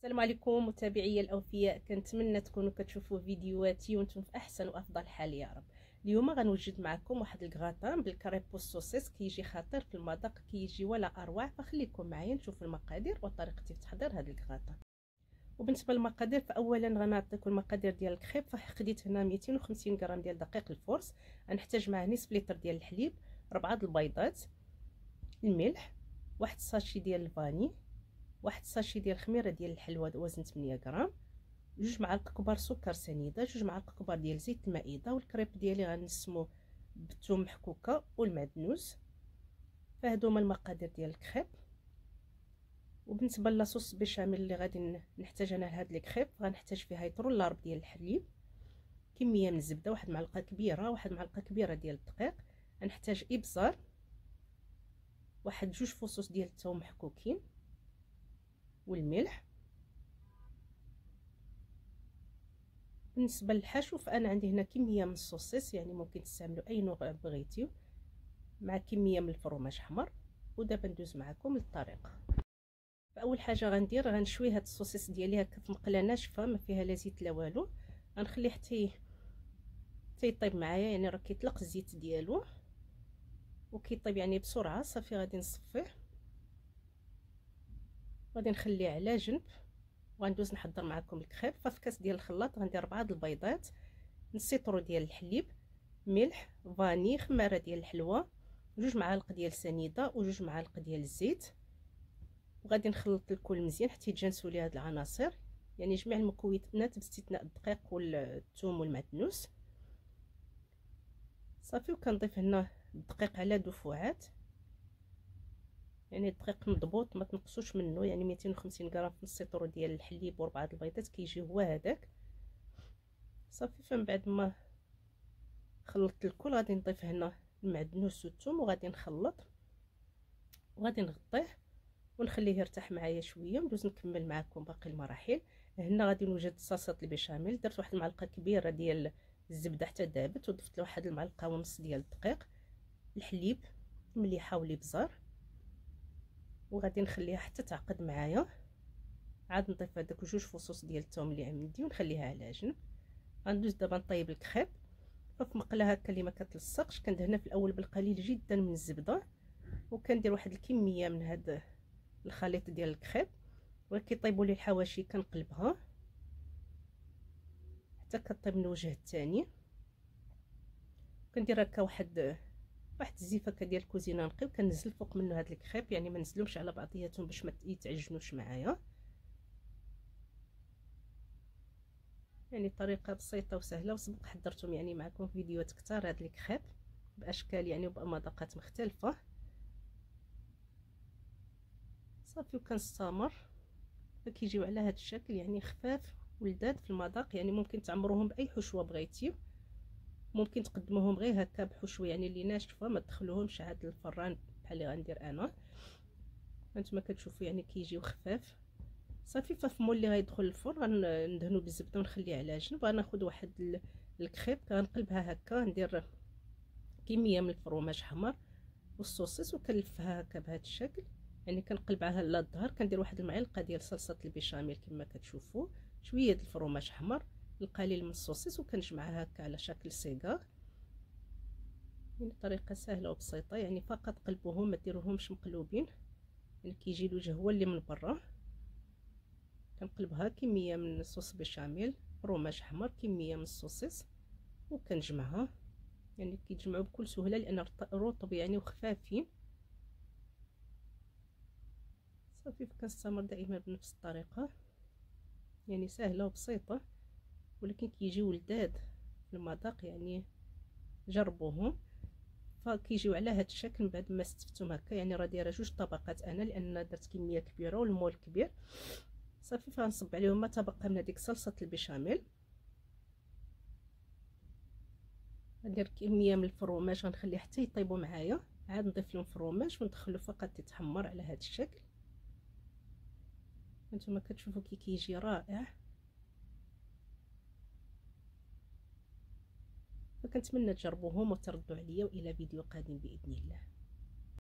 السلام عليكم متابعي الاوفياء، كنتمنى تكونوا كتشوفوا فيديوهاتي وانتم في احسن وافضل حال يا رب. اليوم غنوجد معكم واحد الكغاتان بالكريبو سوسيس، كيجي خطير في المذاق، كيجي ولا اروع. فخليكم معايا نشوفوا المقادير وطريقه تحضير هذا الكغاتان. وبالنسبه للمقادير، فاولا غنعطيكم المقادير ديال الكخيب. فخديت هنا 250 غرام ديال دقيق الفورس، غنحتاج معاه نصف لتر ديال الحليب، 4 البيضات، الملح، واحد الساشي ديال الفاني، واحد الساشي ديال الخميره ديال الحلوى وزن 8 غرام، 2 معالق كبار سكر سنيده، 2 معالق كبار ديال زيت المائده، والكريب ديالي غنسمو بالثوم محكوكه والمعدنوس. فهادو هما المقادير ديال الكخيب. وبالنسبه لاصوص بيشاميل اللي غادي نحتاج انا لهاد الكخيب، غنحتاج فيها يطرو لارب ديال الحليب، كميه من الزبده، واحد معلقه كبيره، واحد معلقه كبيره ديال الدقيق، غنحتاج ابزار، واحد 2 فصوص ديال الثوم محكوكين، والملح. بالنسبه للحشو فانا عندي هنا كميه من الصوصيص، يعني ممكن تستعملوا اي نوع بغيتيو، مع كميه من الفرماج احمر. ودابا ندوز معكم للطريقه. فاول حاجه غندير، غنشوي هاد الصوصيص ديالي هكا في مقله ناشفه ما فيها لا زيت لا والو، غنخليه حتى يطيب معايا، يعني راه كيطلق الزيت ديالو وكيطيب يعني بسرعه. صافي غادي نصفيه، غادي نخليه على جنب، وغندوز نحضر معكم الكخيب. ففي كاس ديال الخلاط غندير 4 البيضات، نص لتر ديال الحليب، ملح، فاني، خماره ديال الحلوى، 2 معالق ديال سنيده، و2 معالق ديال الزيت. وغادي نخلط الكل مزيان حتى يتجانسوا لي هاد العناصر، يعني جميع المكونات باستثناء الدقيق والثوم والمعدنوس. صافي، وكنضيف هنا الدقيق على دفعات، يعني الدقيق مضبوط ما تنقصوش منه، يعني 250 غرام في نص لتر ديال الحليب و4 البيضات كيجي هو هذاك. صافي، فمن بعد ما خلطت الكل غادي نضيف هنا المعدنوس والثوم، وغادي نخلط وغادي نغطيه ونخليه يرتاح معايا شويه، وندوز نكمل معكم باقي المراحل. هنا غادي نوجد صلصه البيشاميل. درت واحد المعلقه كبيره ديال الزبده حتى دابت، وضفت له واحد المعلقه ونص ديال الدقيق، الحليب، مليحه والابزار، وغادي نخليها حتى تعقد معايا. عاد نضيف هذاك 2 فصوص ديال الثوم اللي عندي ونخليها على جنب. غندوز دابا نطيب الكخيب. ففي مقله هكا اللي ما كتلصقش، كندهنها في الاول بالقليل جدا من الزبده، وكندير واحد الكميه من هذا الخليط ديال الكخيب، وكيطيبوا لي الحواشي كنقلبها حتى كطيب من الوجه الثاني. كندير هكا واحد الزيف هكا ديال الكوزينه نقي، وكنزل فوق منه هاد الكخيب، يعني ما نزلهمش على بعضياتهم باش ما يتعجنوش معايا. يعني طريقه بسيطه وسهله، وسبق حضرتهم يعني معكم فيديوهات كثار هاد الكخيب باشكال يعني وبمذاقات مختلفه. صافي، وكنستمر فكيجيو على هذا الشكل، يعني خفاف ولذاذ في المذاق. يعني ممكن تعمروهم باي حشوه بغيتيو، ممكن تقدموهم غير هكا بحشوه يعني اللي ناشفه، ما تدخلوهمش عاد الفران بحال اللي غندير انا. هانتوما كتشوفوا يعني كيجيو خفاف. صافي، ففي مول اللي غيدخل الفرن غندهنو بالزبده ونخليه على جنب. غناخذ واحد الكخيب كنقلبها هكا، ندير كميه من الفرماج حمر والصوصيص، وكنلفها هكا بهذا الشكل، يعني كنقلبها للظهر. كندير واحد المعلقه ديال صلصه البيشاميل كما كتشوفوا، شويه ديال الفرماج حمر، القليل من الصوصيص، وكنجمعها هكا على شكل صيغه. يعني طريقه سهله وبسيطه، يعني فقط قلبوهم ما ديروهمش مقلوبين، يعني كيجي الوجه هو اللي من برا. كنقلبها كميه من الصوص بيشاميل، فرماج حمر، كميه من الصوصيص، وكنجمعها. يعني كيتجمعوا بكل سهوله لان رطب يعني وخفافين. صافي، كنستمر دائما بنفس الطريقه، يعني سهله وبسيطه ولكن كيجيو لذاذ في المذاق، يعني جربوهم. فكيجيو على هذا الشكل من بعد ما استفتهم هكا. يعني راه دايره 2 طبقات انا لان درت كميه كبيره والمول كبير. صافي، فنصب عليهم ما تبقى من هذيك صلصه البيشاميل. ندير كميه من الفرماج، غنخليه حتى يطيبوا معايا، عاد نضيف لهم فرماج وندخلو فقط يتحمر على هذا الشكل. هانتوما كتشوفوا كي كيجي رائع. فكنتمنى تجربوهم وتردوا عليا، والى فيديو قادم باذن الله.